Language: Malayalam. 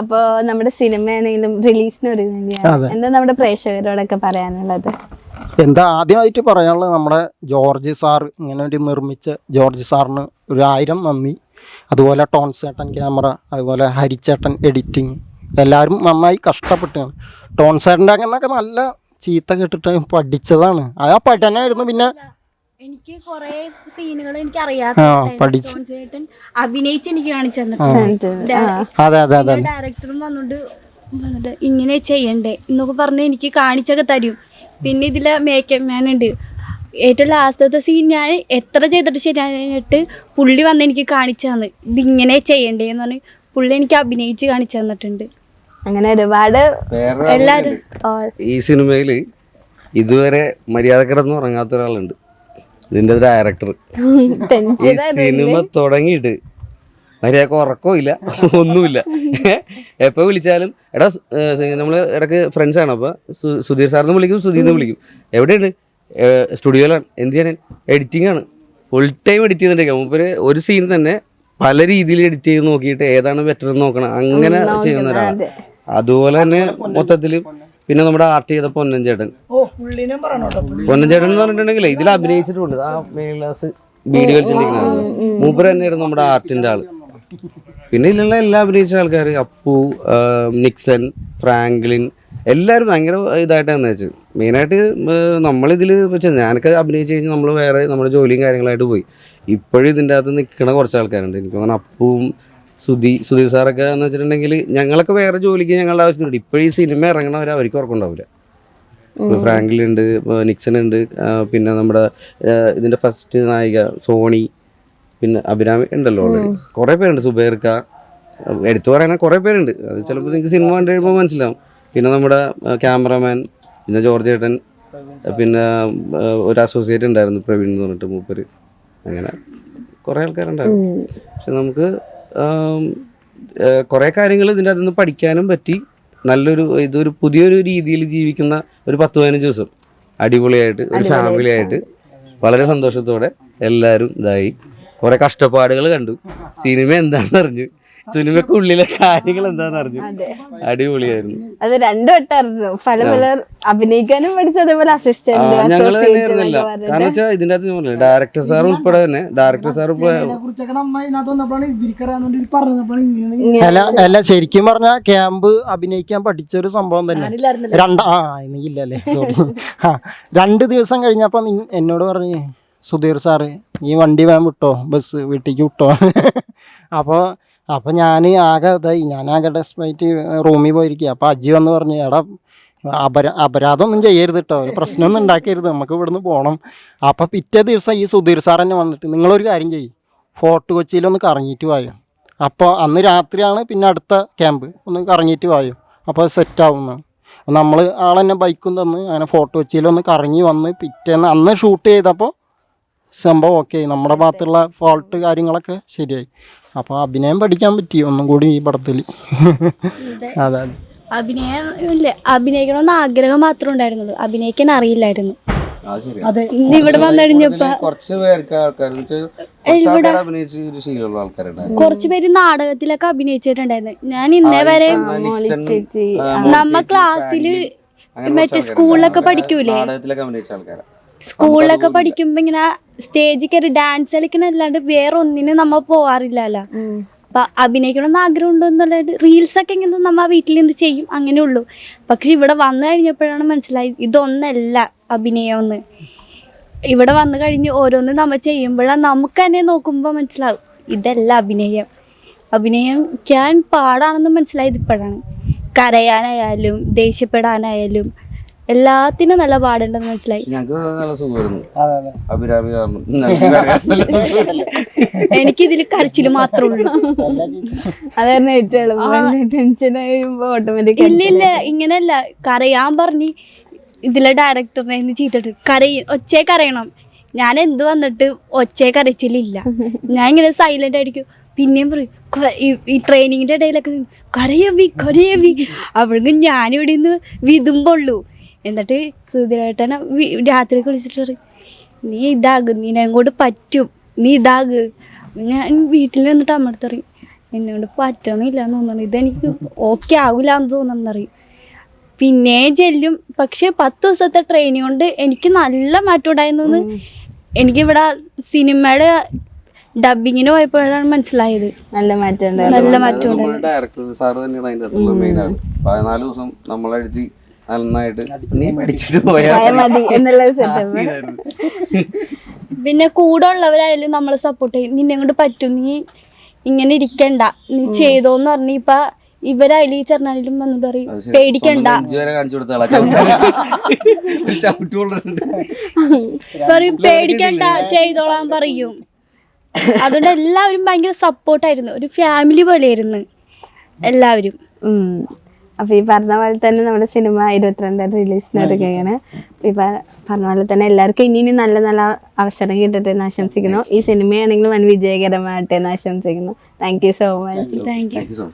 അപ്പൊ നമ്മുടെ സിനിമയാണെങ്കിലും റിലീസിന് ഒരുങ്ങുകയാണ്. എന്താ നമ്മുടെ പ്രേക്ഷകരോടൊക്കെ പറയാനുള്ളത്? എന്താ ആദ്യമായിട്ട് പറയാനുള്ളത്, നമ്മുടെ ജോർജ് സാർ ഇങ്ങനെ ഒരു നിർമ്മിച്ച ജോർജ് സാറിന് 1000 നന്ദി. അതുപോലെ ടോൺസേട്ടൻ ക്യാമറ, അതുപോലെ ഹരിച്ചേട്ടൻ എഡിറ്റിങ്, എല്ലാവരും നന്നായി കഷ്ടപ്പെട്ടാണ്. ടോൺസേട്ടൻ്റെ അങ്ങനെയൊക്കെ നല്ല ചീത്ത കേട്ടിട്ട് പഠിച്ചതാണ്. ആ പഠനമായിരുന്നു. പിന്നെ എനിക്ക് കുറെ സീനുകൾ എനിക്ക് അറിയാത്ത അഭിനയിച്ച് എനിക്ക് കാണിച്ചു തന്നിട്ടുണ്ട്. ഡയറക്ടറും വന്നിട്ട് ഇങ്ങനെ ചെയ്യണ്ടേ എന്നൊക്കെ പറഞ്ഞ് എനിക്ക് കാണിച്ചൊക്കെ തരും. പിന്നെ ഇതിലെ മേക്കപ്പ് മാൻ ഉണ്ട്. ഏറ്റവും ലാസ്റ്റത്തെ സീൻ ഞാൻ എത്ര ചെയ്തിട്ട് ശരിയായിട്ട് പുള്ളി വന്ന് എനിക്ക് കാണിച്ചു തന്നു ഇതിങ്ങനെ ചെയ്യണ്ടേന്ന് പറഞ്ഞ് പുള്ളി എനിക്ക് അഭിനയിച്ച് കാണിച്ചു തന്നിട്ടുണ്ട്. അങ്ങനെ ഒരുപാട് എല്ലാവരും ഈ സിനിമയിൽ ഇതുവരെ മര്യാദക്കിടന്ന് ഉറങ്ങാത്ത ഒരാളുണ്ട്, ഇതിന്റെ ഡയറക്ടർ. ഈ സിനിമ തുടങ്ങിയിട്ട് മര്യാദക്ക് ഉറക്കമില്ല, ഒന്നുമില്ല. എപ്പോൾ വിളിച്ചാലും എടാ നമ്മൾ ഇടയ്ക്ക് ഫ്രണ്ട്സാണ്, അപ്പോൾ സുധീർ സാറിന് വിളിക്കും, സുധീർന്ന് വിളിക്കും. എവിടെയാണ്? സ്റ്റുഡിയോയിലാണ്. എന്ത് ചെയ്യാൻ? എഡിറ്റിംഗ് ആണ്. ഫുൾ ടൈം എഡിറ്റ് ചെയ്തിട്ടുണ്ടെങ്കിൽ മൂപ്പര് ഒരു സീൻ തന്നെ പല രീതിയിൽ എഡിറ്റ് ചെയ്ത് നോക്കിയിട്ട് ഏതാണ് ബെറ്റർ എന്ന് നോക്കണം, അങ്ങനെ ചെയ്യുന്ന ഒരാളാണ്. അതുപോലെ തന്നെ മൊത്തത്തിൽ പിന്നെ നമ്മുടെ ആർട്ട് ചെയ്ത പൊന്നൻ ചേട്ടൻ എന്ന് പറഞ്ഞിട്ടുണ്ടെങ്കിൽ ഇതിൽ അഭിനയിച്ചിട്ടുണ്ട്. ആ മെയിൻ ക്ലാസ് വീഡിയോ വെച്ചിട്ടുണ്ടെങ്കിൽ മൂപ്പര് തന്നെയായിരുന്നു നമ്മുടെ ആർട്ടിന്റെ ആള്. പിന്നെ ഇതിലുള്ള എല്ലാ അഭിനയിച്ച ആൾക്കാർ, അപ്പു, നിക്സൺ, ഫ്രാങ്ക്ലിൻ, എല്ലാവരും ഭയങ്കര ഇതായിട്ടാണ് വെച്ചത്. മെയിനായിട്ട് നമ്മളിതിൽ വെച്ചാൽ ഞാനൊക്കെ അഭിനയിച്ച് കഴിഞ്ഞാൽ നമ്മൾ വേറെ നമ്മുടെ ജോലിയും കാര്യങ്ങളായിട്ട് പോയി. ഇപ്പോഴും ഇതിൻ്റെ അകത്ത് നിൽക്കണ കുറച്ച് ആൾക്കാരുണ്ട്. എനിക്ക് തോന്നുന്നു അപ്പുവും സുധീർ സാറൊക്കെ എന്ന് വെച്ചിട്ടുണ്ടെങ്കിൽ ഞങ്ങളൊക്കെ വേറെ ജോലിക്ക് ഞങ്ങളുടെ ആവശ്യത്തിനുണ്ട്. ഇപ്പോഴും ഈ സിനിമ ഇറങ്ങണവർ അവർക്ക് ഉറക്കമുണ്ടാവില്ല. ഫ്രാങ്ക്ലിൻ ഉണ്ട്, നിക്സൺ ഉണ്ട്, പിന്നെ നമ്മുടെ ഇതിൻ്റെ ഫസ്റ്റ് നായിക സോണി, പിന്നെ അഭിരാമി ഉണ്ടല്ലോ ഓൾറെഡി. കുറേ പേരുണ്ട്, സുബൈർക്ക, എടുത്തു പറയാൻ കുറേ പേരുണ്ട്. അത് ചിലപ്പോൾ നിങ്ങൾക്ക് സിനിമ കണ്ടു കഴിയുമ്പോൾ മനസ്സിലാവും. പിന്നെ നമ്മുടെ ക്യാമറമാൻ, പിന്നെ ജോർജ് ഏട്ടൻ, പിന്നെ ഒരു അസോസിയേറ്റ് ഉണ്ടായിരുന്നു പ്രവീൺ എന്ന് പറഞ്ഞിട്ട് മൂപ്പര്, അങ്ങനെ കുറേ ആൾക്കാരുണ്ടായിരുന്നു. പക്ഷെ നമുക്ക് കുറേ കാര്യങ്ങൾ ഇതിൻ്റെ അതിൽ നിന്ന് പഠിക്കാനും പറ്റി. ഇതൊരു പുതിയൊരു രീതിയിൽ ജീവിക്കുന്ന ഒരു 10-15 ദിവസം അടിപൊളിയായിട്ട് ഒരു ഫാമിലി ആയിട്ട് വളരെ സന്തോഷത്തോടെ എല്ലാവരും ഇതായി. കുറെ കഷ്ടപ്പാടുകൾ കണ്ടു, സിനിമ എന്താണെന്ന് അറിഞ്ഞു, സിനിമക്കുള്ളിലെ കാര്യങ്ങൾ എന്താണെന്ന് അറിഞ്ഞു. അടിപൊളിയായിരുന്നു. അത് 2 വട്ടമായിരുന്നു. പല അഭിനയിക്കാനും പഠിച്ചു, അതേപോലെ അസിസ്റ്റന്റ് ഞങ്ങൾ തന്നെയായിരുന്നില്ല. കാരണം വെച്ചാൽ ഇതിന്റെ അകത്ത് ഡയറക്ടർ സാർ ഉൾപ്പെടെ തന്നെ അല്ല ശരിക്കും പറഞ്ഞാൽ ക്യാമ്പ് അഭിനയിക്കാൻ പഠിച്ച ഒരു സംഭവം തന്നെ. ഇല്ലല്ലേ, സോറി. 2 ദിവസം കഴിഞ്ഞപ്പോ എന്നോട് പറഞ്ഞു, സുധീർ സാറ് ഈ വണ്ടി വേഗം വിട്ടോ, ബസ് വീട്ടിലേക്ക് വിട്ടോ. അപ്പോൾ ഞാൻ ആകെ ഡെസ്പൈറ്റ് റൂമിൽ പോയിരിക്കുക. അപ്പോൾ അജി വന്ന് പറഞ്ഞു, എടാ അപരാധമൊന്നും ചെയ്യരുത് കേട്ടോ, ഒരു പ്രശ്നമൊന്നും ഉണ്ടാക്കരുത്, നമുക്ക് ഇവിടുന്ന് പോകണം. അപ്പോൾ പിറ്റേ ദിവസം ഈ സുധീർ സാർ തന്നെ വന്നിട്ട്, നിങ്ങളൊരു കാര്യം ചെയ്യും, ഫോർട്ട് കൊച്ചിയിലൊന്ന് കറങ്ങിയിട്ട് വായോ. അപ്പോൾ അന്ന് രാത്രിയാണ് പിന്നെ അടുത്ത ക്യാമ്പ്, ഒന്ന് കറങ്ങിയിട്ട് വായോ, അപ്പോൾ സെറ്റാവുന്ന. നമ്മൾ ആളെന്നെ ബൈക്കും തന്ന് അങ്ങനെ ഫോർട്ട് കൊച്ചിയിലൊന്ന് കറങ്ങി വന്ന് പിറ്റേന്ന് അന്ന് ഷൂട്ട് ചെയ്തപ്പോൾ സംഭവം ഓക്കെ, നമ്മുടെ ഭാഗത്തുള്ള ഫോൾട്ട് കാര്യങ്ങളൊക്കെ ശരിയായി. അപ്പോൾ അഭിനയം പഠിക്കാൻ പറ്റി ഒന്നും കൂടി ഈ പടത്തിൽ. അതെ, അഭിനയിക്കണമെന്ന് ആഗ്രഹം മാത്രമേ ഉണ്ടായിരുന്നുള്ളൂ, അഭിനയിക്കാൻ അറിയില്ലായിരുന്നു. ഇവിടെ വന്നുകഴിഞ്ഞപ്പോ കുറച്ച് പേര് നാടകത്തിലൊക്കെ അഭിനയിച്ചിട്ടുണ്ടായിരുന്നു. ഞാൻ ഇന്നേ വരെ നമ്മ ക്ലാസ്സില് മറ്റേ സ്കൂളിലൊക്കെ പഠിക്കൂലേ, സ്കൂളിലൊക്കെ പഠിക്കുമ്പോ ഇങ്ങനെ സ്റ്റേജിൽ കയറി ഡാൻസ് കളിക്കണല്ലാണ്ട് വേറെ ഒന്നിനും നമ്മ പോവാറില്ലല്ലോ. അപ്പൊ അഭിനയിക്കണമെന്ന് ആഗ്രഹം ഉണ്ടോ എന്നുള്ളത് റീൽസ് ഒക്കെ ഇങ്ങനെ നമ്മ വീട്ടിൽ നിന്ന് ചെയ്യും, അങ്ങനെ ഉള്ളൂ. പക്ഷെ ഇവിടെ വന്നു കഴിഞ്ഞപ്പോഴാണ് മനസ്സിലായി ഇതൊന്നല്ല അഭിനയമെന്ന്. ഇവിടെ വന്നു കഴിഞ്ഞ് ഓരോന്ന് നമ്മ ചെയ്യുമ്പോഴാണ് നമുക്ക് തന്നെ നോക്കുമ്പോൾ മനസ്സിലാവും ഇതല്ല അഭിനയം. അഭിനയിക്കാൻ പാടാണെന്ന് മനസ്സിലായത് ഇപ്പോഴാണ്. കരയാനായാലും ദേഷ്യപ്പെടാനായാലും എല്ലാത്തിനും നല്ല പാടുണ്ടെന്ന് മനസ്സിലായി. എനിക്കിതിൽ കരച്ചില് മാത്രമേ ഉള്ളൂ. ഇല്ലില്ല, ഇങ്ങനെയല്ല. കരയാൻ പറഞ്ഞ് ഇതിലെ ഡയറക്ടറിനെ ചെയ്തിട്ട് ഒച്ചയെ കരയണം. ഞാൻ എന്ത് വന്നിട്ട് ഒച്ചയെ കരച്ചിലില്ല, ഞാൻ ഇങ്ങനെ സൈലന്റ് ആയിരിക്കും. പിന്നെയും പറയും ഈ ട്രെയിനിങ്ങിന്റെ ഇടയിലൊക്കെ കരയവി. അവിടേക്കും ഞാനിവിടെ നിന്ന് വിതുമ്പുള്ളൂ. എന്നിട്ട് സുധീരേട്ടനെ രാത്രി വിളിച്ചിട്ട് പറയും, നീ ഇതാകും, നീ അങ്ങോട്ട് പറ്റും, നീ ഇതാക്. ഞാൻ വീട്ടിൽ നിന്നിട്ട് അമ്മടുത്ത് പറയും, എന്നോട് പറ്റണില്ല എന്ന് തോന്നുന്നു, ഇതെനിക്ക് ഓക്കെ ആവില്ല എന്ന് തോന്നുന്നറിയും. പിന്നെ ചെല്ലും. പക്ഷെ 10 ദിവസത്തെ ട്രെയിനിങ് കൊണ്ട് എനിക്ക് നല്ല മാറ്റം ഉണ്ടായിരുന്നു. എനിക്കിവിടെ സിനിമയുടെ ഡബിങ്ങിന് പോയപ്പോഴാണ് മനസ്സിലായത് നല്ല മാറ്റം നല്ല മാറ്റം ഉണ്ടായിരുന്നു. ഡയറക്ടർ സാറ് തന്നെയാണ് അതിൻ്റെ അകത്തുള്ള മെയിൻ ആള്. 14 ദിവസം നമ്മളെഴുതി നന്നായിട്ട് നീ പഠിച്ചിട്ട് പോയാൽ മതി എന്നുള്ള സെറ്റപ്പ്. പിന്നെ കൂടെ ഉള്ളവരായാലും നമ്മളെ സപ്പോർട്ട് ചെയ്യും. നിന്നെ കൊണ്ട് പറ്റും, നീ ഇങ്ങനെ ഇരിക്കണ്ട, നീ ചെയ്തോന്ന് പറഞ്ഞ് ഇപ്പൊ ഇവരായാലും ഈ ചെറുനായാലും വന്നിട്ട് പറയും പേടിക്കണ്ട, പറയും പേടിക്കണ്ട ചെയ്തോളാൻ പറയും. അതുകൊണ്ട് എല്ലാവരും ഭയങ്കര സപ്പോർട്ടായിരുന്നു, ഒരു ഫാമിലി പോലെയായിരുന്നു എല്ലാവരും. അപ്പൊ ഈ പറഞ്ഞ പോലെ തന്നെ നമ്മുടെ സിനിമ 22 റിലീസിന് ഒരുങ്ങുകയാണ്. ഈ പറഞ്ഞ പോലെ തന്നെ എല്ലാവർക്കും ഇനി നല്ല നല്ല അവസരം കിട്ടട്ടെ എന്ന് ആശംസിക്കുന്നു. ഈ സിനിമയാണെങ്കിലും വൻ വിജയകരമാകട്ടെ എന്ന് ആശംസിക്കുന്നു. Thank you so much. Thank you.